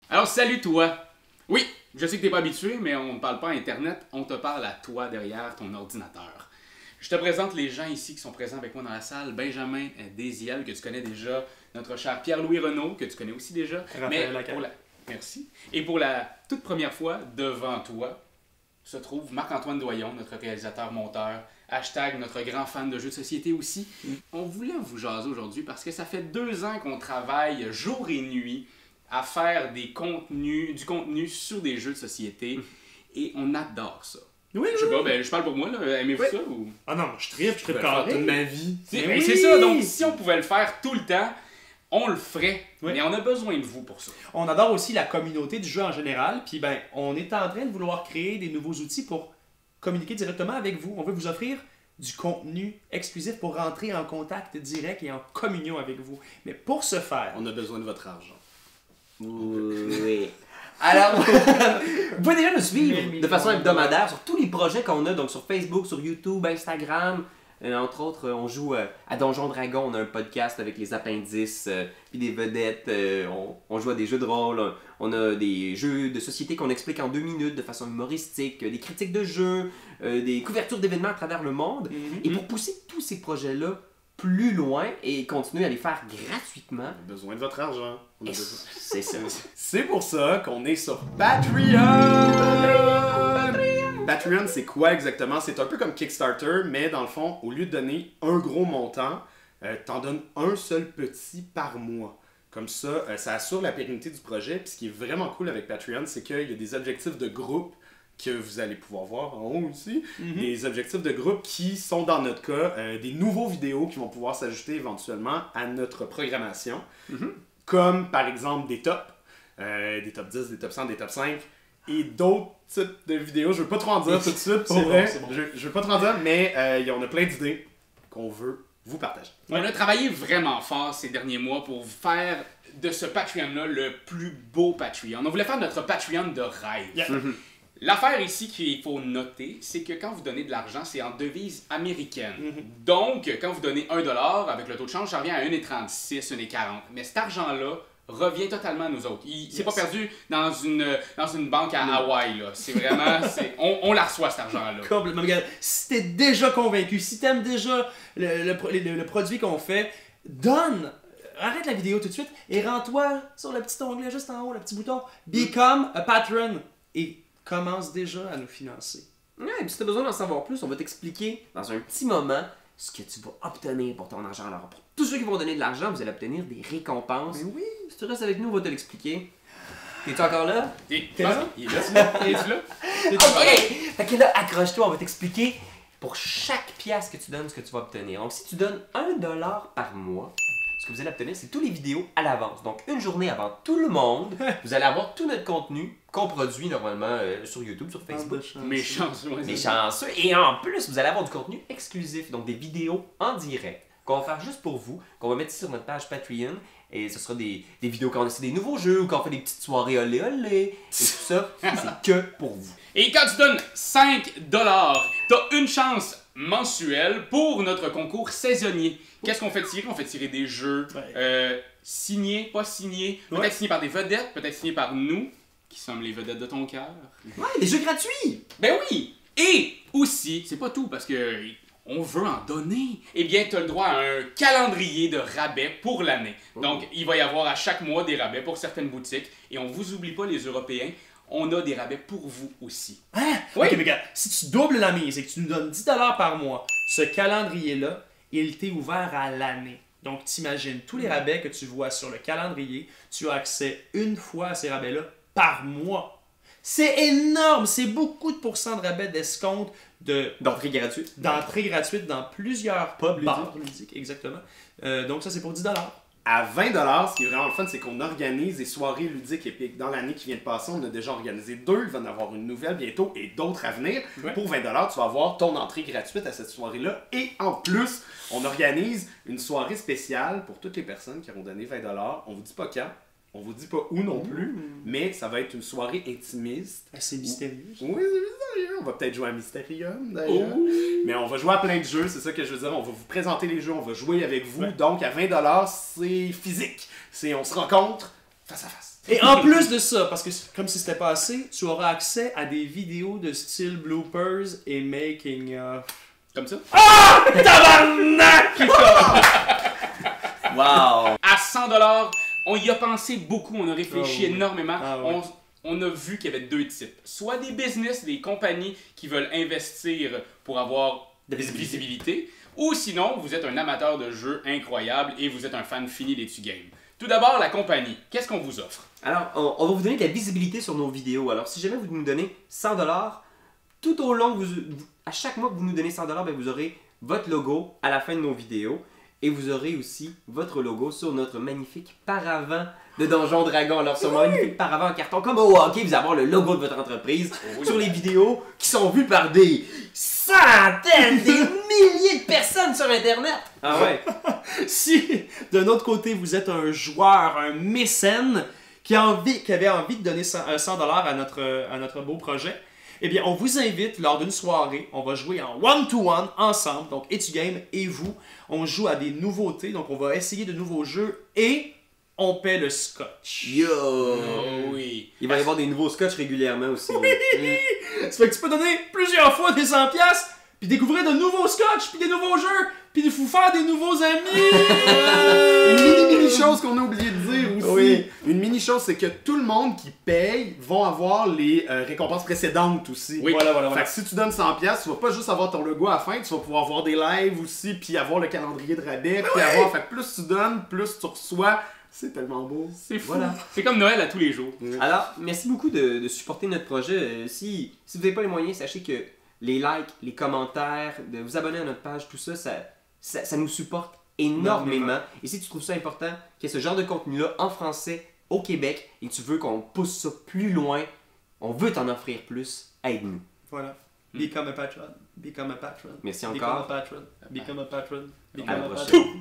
Alors salut toi! Oui, je sais que t'es pas habitué, mais on ne parle pas à Internet, on te parle à toi derrière ton ordinateur. Je te présente les gens ici qui sont présents avec moi dans la salle. Benjamin Désiel, que tu connais déjà, notre cher Pierre-Louis Renaud, que tu connais aussi déjà. Merci. Et pour la toute première fois, devant toi, se trouve Marc-Antoine Doyon, notre réalisateur-monteur, hashtag notre grand fan de jeux de société aussi. On voulait vous jaser aujourd'hui parce que ça fait 2 ans qu'on travaille jour et nuit à faire du contenu sur des jeux de société et on adore ça. Oui, Je sais pas, je parle pour moi, là. Aimez-vous ça ou... Ah non, je tripe carré toute ma vie. C'est ça, donc si on pouvait le faire tout le temps, on le ferait, oui. Mais on a besoin de vous pour ça. On adore aussi la communauté du jeu en général, puis on est en train de vouloir créer des nouveaux outils pour communiquer directement avec vous. On veut vous offrir du contenu exclusif pour rentrer en contact direct et en communion avec vous. Mais pour ce faire... On a besoin de votre argent. Oui. Alors, vous pouvez déjà nous suivre de façon hebdomadaire sur tous les projets qu'on a, donc sur Facebook, sur YouTube, Instagram. Entre autres, on joue à Donjon Dragon, on a un podcast avec les appendices, puis des vedettes, on joue à des jeux de rôle, on a des jeux de société qu'on explique en 2 minutes de façon humoristique, des critiques de jeux, des couvertures d'événements à travers le monde. Et pour pousser tous ces projets-là plus loin et continuer à les faire gratuitement. On a besoin de votre argent. C'est ça. C'est pour ça qu'on est sur Patreon! Patreon, c'est quoi exactement? C'est un peu comme Kickstarter, mais dans le fond, au lieu de donner un gros montant, t'en donnes un seul petit par mois. Comme ça, ça assure la pérennité du projet. Puis ce qui est vraiment cool avec Patreon, c'est qu'il y a des objectifs de groupe que vous allez pouvoir voir en haut aussi. Des objectifs de groupe qui sont, dans notre cas, des nouveaux vidéos qui vont pouvoir s'ajouter éventuellement à notre programmation. Comme, par exemple, des top 10, des top 100, des top 5 et d'autres types de vidéos. Je veux pas trop en dire tout de suite, pour vrai. Bon. Je veux pas trop en dire, mais on a plein d'idées qu'on veut vous partager. On a travaillé vraiment fort ces derniers mois pour faire de ce Patreon-là le plus beau Patreon. On voulait faire notre Patreon de rêve. Yeah. L'affaire ici qu'il faut noter, c'est que quand vous donnez de l'argent, c'est en devise américaine. Donc, quand vous donnez 1$ avec le taux de change, ça revient à 1,36, 1,40. Mais cet argent-là revient totalement à nous autres. C'est pas perdu dans une banque à Hawaï, là. C'est vraiment... on la reçoit, cet argent-là. Complètement. Regarde, si t'es déjà convaincu, si t'aimes déjà le produit qu'on fait, donne! Arrête la vidéo tout de suite et rends-toi sur le petit onglet juste en haut, le petit bouton « Become a Patron » et commence déjà à nous financer. Ouais, et puis si tu as besoin d'en savoir plus, on va t'expliquer dans un petit moment ce que tu vas obtenir pour ton argent. Alors, pour tous ceux qui vont donner de l'argent, vous allez obtenir des récompenses. Mais oui! Si tu restes avec nous, on va te l'expliquer. T'es-tu encore là? T'es là? Il est là? Es-tu là? Ok! Fait que là, accroche-toi, on va t'expliquer pour chaque pièce que tu donnes ce que tu vas obtenir. Donc, si tu donnes 1$ par mois, ce que vous allez obtenir, c'est toutes les vidéos à l'avance. Donc, une journée avant tout le monde, vous allez avoir tout notre contenu qu'on produit normalement sur YouTube, sur Facebook. Mais chanceux. Mais chanceux. Et en plus, vous allez avoir du contenu exclusif, donc des vidéos en direct qu'on va faire juste pour vous, qu'on va mettre sur notre page Patreon. Et ce sera des vidéos quand on essaie des nouveaux jeux ou quand on fait des petites soirées olé olé. Et tout ça, c'est que pour vous. Et quand tu donnes 5$, t'as une chance mensuelle pour notre concours saisonnier. Qu'est-ce qu'on fait tirer? On fait tirer des jeux signés, pas signés, peut-être signés par des vedettes, peut-être signés par nous, qui sommes les vedettes de ton cœur. Ouais, des jeux gratuits! Ben oui! Et aussi, c'est pas tout, parce que on veut en donner. Eh bien, tu as le droit à un calendrier de rabais pour l'année. Donc, il va y avoir à chaque mois des rabais pour certaines boutiques. Et on vous oublie pas, les Européens, on a des rabais pour vous aussi. Hein? Oui. Ok, mais regarde, si tu doubles la mise et que tu nous donnes 10$ par mois, ce calendrier-là, il t'est ouvert à l'année. Donc, t'imagines tous les rabais que tu vois sur le calendrier, tu as accès une fois à ces rabais-là par mois. C'est énorme! C'est beaucoup de pourcents de rabais d'escompte d'entrée gratuite. D'entrée gratuite dans plusieurs pubs ludiques, exactement. Donc, ça, c'est pour 10$. À 20$, ce qui est vraiment le fun, c'est qu'on organise des soirées ludiques épiques. Dans l'année qui vient de passer, on a déjà organisé 2. Il va en avoir une nouvelle bientôt et d'autres à venir. Ouais. Pour 20$, tu vas avoir ton entrée gratuite à cette soirée-là. Et en plus, on organise une soirée spéciale pour toutes les personnes qui auront donné 20$. On vous dit pas quand. On vous dit pas où non plus, mais ça va être une soirée intimiste. C'est mystérieux. Oui, c'est mystérieux. On va peut-être jouer à Mysterium, d'ailleurs. Mais on va jouer à plein de jeux, c'est ça que je veux dire. On va vous présenter les jeux, on va jouer avec vous. Ouais. Donc, à 20$, c'est physique. On se rencontre face à face. Et en plus de ça, parce que comme si c'était pas assez, tu auras accès à des vidéos de style bloopers et making of. Comme ça. Tabarnak! Wow! À 100$, on y a pensé beaucoup, on a réfléchi Ah oui. énormément. Ah oui. On a vu qu'il y avait deux types. Soit des business, des compagnies qui veulent investir pour avoir De de visibilité. visibilité. Ou sinon, vous êtes un amateur de jeux incroyable et vous êtes un fan fini des games. Tout d'abord, la compagnie. Qu'est-ce qu'on vous offre? Alors, on va vous donner de la visibilité sur nos vidéos. Alors, si jamais vous nous donnez 100$, tout au long, à chaque mois que vous nous donnez 100$, ben, vous aurez votre logo à la fin de nos vidéos. Et vous aurez aussi votre logo sur notre magnifique paravent de Donjon Dragon. Alors, sur mon magnifique paravent en carton, comme au hockey, vous allez avoir le logo de votre entreprise Oui. sur les vidéos qui sont vues par des centaines, des milliers de personnes sur Internet. Ah ouais? Si, d'un autre côté, vous êtes un joueur, un mécène qui avait envie de donner 100$ à notre beau projet, eh bien, on vous invite lors d'une soirée. On va jouer en one-to-one ensemble, donc Etugame et vous. On joue à des nouveautés, donc on va essayer de nouveaux jeux et on paie le scotch. Yo! Oh oui. Il va y avoir des nouveaux scotch régulièrement aussi. Ça fait que tu peux donner plusieurs fois des 100$, puis découvrir de nouveaux scotch, puis des nouveaux jeux, puis vous faire des nouveaux amis. Une mini-chose qu'on a oublié de dire aussi. Oui. Une mini-chose, c'est que tout le monde qui paye vont avoir les récompenses précédentes aussi. Oui. Voilà. Fait que si tu donnes 100$, tu vas pas juste avoir ton logo à la fin, tu vas pouvoir voir des lives aussi, puis avoir le calendrier de rabais, puis avoir... Fait que plus tu donnes, plus tu reçois. C'est tellement beau. C'est fou. Voilà. C'est comme Noël à tous les jours. Alors, merci beaucoup de supporter notre projet. Si vous n'avez pas les moyens, sachez que les likes, les commentaires, de vous abonner à notre page, tout ça, ça nous supporte énormément. Et si tu trouves ça important, qu'il y ait ce genre de contenu-là en français au Québec et que tu veux qu'on pousse ça plus loin, on veut t'en offrir plus, aide-nous. Voilà. Become a patron. Become a patron. Merci Become encore. a patron. Become a patron. À Become la a prochaine. patron.